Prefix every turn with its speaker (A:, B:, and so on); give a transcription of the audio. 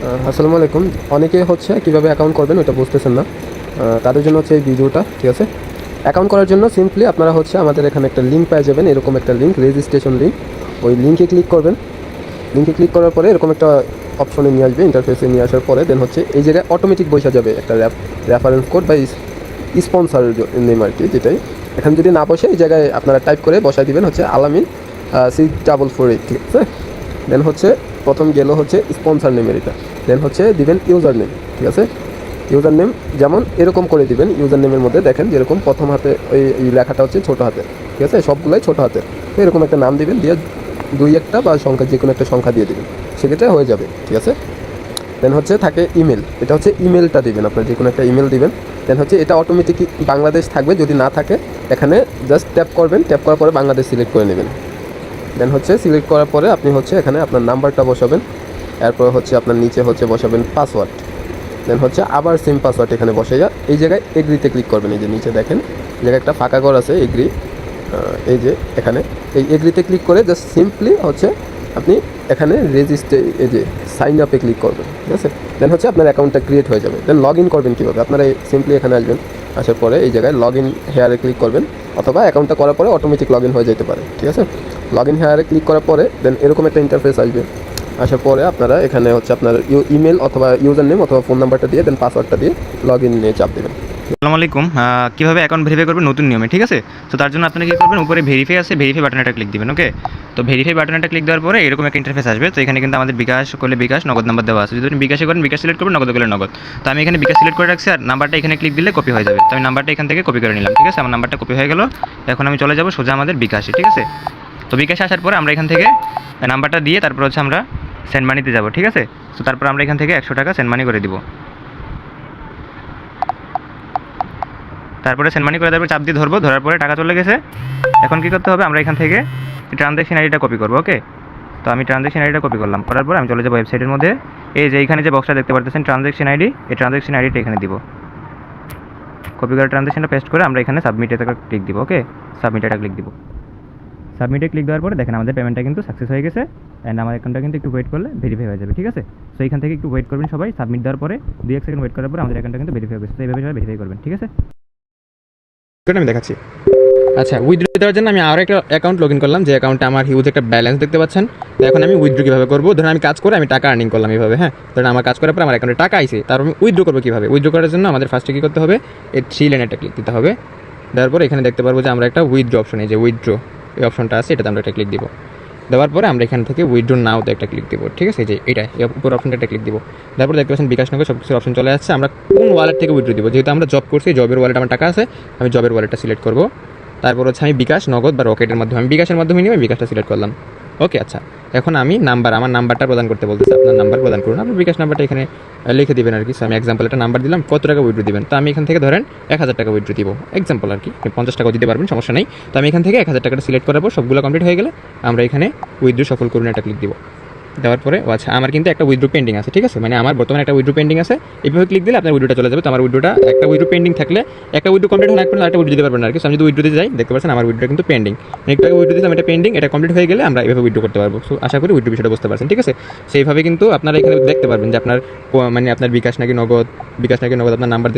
A: আসসালামু আলাইকুম। অনেকে হচ্ছে কীভাবে অ্যাকাউন্ট করবেন ওটা বুঝতেছেন না, তাদের জন্য হচ্ছে এই ভিডিওটা, ঠিক আছে। অ্যাকাউন্ট করার জন্য সিম্পলি আপনারা হচ্ছে আমাদের এখানে একটা লিঙ্ক পেয়ে যাবেন, এরকম একটা লিঙ্ক, রেজিস্ট্রেশন লিঙ্ক। ওই লিঙ্কে ক্লিক করবেন। লিঙ্কে ক্লিক করার পরে এরকম একটা অপশনে নিয়ে আসবে, ইন্টারফেসে নিয়ে আসার পরে দেন হচ্ছে এই জায়গায় অটোমেটিক বসে যাবে একটা রেফারেন্স কোড বা স্পন্সর নেম আর কি, যেটাই এখানে যদি না বসে এই জায়গায় আপনারা টাইপ করে বসায় দিবেন হচ্ছে আলামিন 6448, ঠিক আছে। দেন হচ্ছে প্রথম গেল হচ্ছে স্পন্সর নেমের এটা, দেন হচ্ছে দিবেন ইউজার নেম, ঠিক আছে। ইউজার নেম যেমন এরকম করে দিবেন, ইউজার নেমের মধ্যে দেখেন যেরকম প্রথম হাতে এই লেখাটা হচ্ছে ছোটো হাতে, ঠিক আছে, সবগুলোই ছোটো হাতে। তো এরকম একটা নাম দিবেন, দিয়ে দুই একটা বা সংখ্যা যে কোনো একটা সংখ্যা দিয়ে দিবেন, সেক্ষেত্রে হয়ে যাবে, ঠিক আছে। দেন হচ্ছে থাকে ইমেল, এটা হচ্ছে ইমেলটা দিবেন, আপনার যে কোনো একটা ইমেল দিবেন। দেন হচ্ছে এটা অটোমেটিক বাংলাদেশ থাকবে, যদি না থাকে এখানে জাস্ট ট্যাপ করবেন, ট্যাপ করার পরে বাংলাদেশ সিলেক্ট করে নেবেন। দেন হচ্ছে সিলেক্ট করার পরে আপনি হচ্ছে এখানে আপনার নাম্বারটা বসাবেন, এরপর হচ্ছে আপনার নিচে হচ্ছে বসাবেন পাসওয়ার্ড। দেন হচ্ছে আবার সেম পাসওয়ার্ড এখানে বসাইয়া এই জায়গায় এগ্রিতে ক্লিক করবেন। এই যে নিচে দেখেন এই জায়গায় একটা ফাঁকা ঘর আছে, এগ্রি, এই যে এখানে এই এগ্রিতে ক্লিক করে জাস্ট সিম্পলি হচ্ছে আপনি এখানে রেজিস্টার, এই যে সাইন আপে ক্লিক করবেন, ঠিক আছে। দেন হচ্ছে আপনার অ্যাকাউন্টটা ক্রিয়েট হয়ে যাবে। দেন লগ ইন করবেন কীভাবে, আপনারা সিম্পলি এখানে আসবেন, আসার পরে এই জায়গায় লগ ইন হেয়ারে ক্লিক করবেন, অথবা অ্যাকাউন্টটা করার পরে অটোমেটিক লগ ইন হয়ে যেতে পারে, ঠিক আছে। লগ ইন হেয়ারে ক্লিক করার পরে দেন এরকম একটা ইন্টারফেস আসবে। আসার পরে আপনারা এখানে হচ্ছে আপনার ইমেল অথবা ইউজার নেম অথবা ফোন নাম্বারটা দিয়ে দেন পাসওয়ার্ডটা দিয়ে লগ ইন নিয়ে চাপ দেবেন।
B: আসসালামু আলাইকুম। কীভাবে অ্যাকাউন্ট ভেরিফাই করবেন নতুন নিয়মে, ঠিক আছে। তো তার জন্য আপনারা কী করবেন, উপরে ভেরিফাই আছে, ভেরিফাই বাটনে একটা ক্লিক দিবেন। ওকে, তো ভেরিফাই বাটনে একটা ক্লিক দেওয়ার পরে এরকম একটা ইন্টারফেস আসবে। তো এখানে কিন্তু আমাদের বিকাশ করলে বিকাশ, নগদ নাম্বার দেওয়া আছে। যদি আপনি বিকাশে করেন বিকাশ সিলেক্ট করবেন, নগদ করলে নগদ। তো আমি এখানে বিকাশ সিলেক্ট করে রাখছি, আর নাম্বারটা এখানে ক্লিক দিলে কপি হয়ে যাবে। তো আমি নাম্বারটা এখান থেকে কপি করে নিলাম, ঠিক আছে। আমার নাম্বারটা কপি হয়ে গেল। এখন আমি চলে যাব সোজা আমাদের বিকাশে, ঠিক আছে। তো বিকাশে আসার পরে আমরা এখান থেকে নাম্বারটা দিয়ে তারপর হচ্ছে আমরা সেন্ড মানিতে যাব, ঠিক আছে। তো তারপর আমরা এখান থেকে 100 টাকা সেন্ড মানি করে দিব। তারপরে সেন্ড মানি করে তারপরে চাপ দিয়ে ধরবো, ধরার পরে টাকা চলে গেছে। এখন কী করতে হবে, আমরা এখান থেকে ট্রানজ্যাকশন আইডিটা কপি করবো। ওকে, তো আমি ট্রানজ্যাকশন আইডিটা কপি করলাম, করার পরে আমি চলে যাবো ওয়েবসাইটের মধ্যে। এই যে এইখানে যে বক্সটা দেখতে পাচ্ছেন ট্রানজ্যাকশন আইডি, এই ট্রানজ্যাকশন আইডিটা এখানে দিব। কপি করে ট্রানজ্যাকশনটা পেস্ট করে আমরা এখানে সাবমিটে ক্লিক দিব। ওকে, সাবমিটেটা ক্লিক দিব। সাবমিটে ক্লিক দেওয়ার পরে দেখেন আমাদের পেমেন্টটা কিন্তু সাকসেস হয়ে গেছে, অ্যান্ড আমার অ্যাকাউন্টটা কিন্তু একটু ওয়েট করলে ভেরিফাই হয়ে যাবে, ঠিক আছে। সো এইখান থেকে একটু ওয়েট করবেন সবাই, সাবমিট দেওয়ার পরে 2-1 সেকেন্ড ওয়েট করার পরে আমাদের অ্যাকাউন্টটা কিন্তু ভেরিফাই হয়ে গেছে। তো এইভাবে সবাই ভেরিফাই করবেন, ঠিক আছে।
C: আমি দেখাচ্ছি। আচ্ছা, উইথড্র দেওয়ার জন্য আমি আরও একটা অ্যাকাউন্ট লগ ইন করলাম, যে অ্যাকাউন্টে আমার হিউজ একটা ব্যালেন্স দেখতে পাচ্ছেন। তো এখন আমি উইথড্র কীভাবে করবো, ধরুন আমি কাজ করে আমি টাকা আর্নিং করলাম এইভাবে, হ্যাঁ। ধরুন আমার কাজ করার পর আমার অ্যাকাউন্টে টাকা আইছে, তারপর আমি উইথড্র করবো কীভাবে। উইথড্র করার জন্য আমাদের ফার্স্টে কী করতে হবে, এই 3 লাইনে একটা ক্লিক দিতে হবে। দেওয়ার পরে এখানে দেখতে পারবো যে আমরা একটা উইথড্র অপশন, এই যে উইথড্র এই অপশনটা আছে, এটাতে আমরা একটা ক্লিক দিব। দেওয়ার পরে আমরা এখান থেকে উইথড্র নাওতে একটা ক্লিক দিব, ঠিক আছে। যে এটা উপর অপশনটা একটা ক্লিক দিব। তারপর দেখতে পাচ্ছেন বিকাশ নগর সব কিছু অপশন চলে আসছে। আমরা কোন ওয়ালেট থেকে উইথড্র দিব, যেহেতু আমরা জব করছি, জবের ওয়ালেট আমার টাকা আছে, আমি জবের ওয়ালেটটা সিলেক্ট করবো। তারপর হচ্ছে আমি বিকাশ, নগদ বা রকেটের মাধ্যমে, আমি বিকাশের মাধ্যমে নিয়ে আমি বিকাশটা সিলেক্ট করলাম। ওকে, আচ্ছা, এখন আমি আমার নাম্বারটা প্রদান করতে বলতেছি, আপনার নাম্বার প্রদান করুন। আপনার বিকাশ নাম্বারটা এখানে লিখে দেবেন আর কি। আমি এক্সাম্পল একটা নাম্বার দিলাম, কত টাকা উইথড্র দিবেন। তো আমি এখান থেকে ধরেন 1000 টাকা উইথড্র দিব, এক্সাম্পল আর কি। 50 টাকাও দিতে পারবেন, সমস্যা নেই। তো আমি এখান থেকে 1000 টাকাটা সিলেক্ট করার পর সবগুলো কমপ্লিট হয়ে গেলে আমরা এখানে উইথড্র সফল করুন একটা ক্লিক দিব। দেওয়ার পরে আচ্ছা, আমার কিন্তু একটা উইথড্র পেন্ডিং আছে, ঠিক আছে। মানে আমার বর্তমানে একটা উইথড্র পেন্ডিং আছে, এইভাবে ক্লিক দিলে আপনার উইথড্রটা চলে যাবে। তো আমার উইথড্রটা একটা উইথড্র পেন্ডিং থাকলে একটা উইথড্র কমপ্লিট হলে একটা উইথড্র দিতে পারবেন আর কি। আমি যদি উইথড্র দিতে যাই, দেখতে পাচ্ছেন আমার উইথড্র কিন্তু পেন্ডিং, একটা উইথড্র দিতে আমি এটা পেন্ডিং, এটা কমপ্লিট হয়ে গেলে আমরা এইভাবে উইথড্র করতে পারবো। সো আশা করি উইথড্র বিষয়টা বুঝতে পারছেন, ঠিক আছে। সেইভাবে কিন্তু আপনারা এখানে দেখতে পারবেন যে আপনার মানে আপনার বিকাশ নাকি নগদ আপনার নাম্বার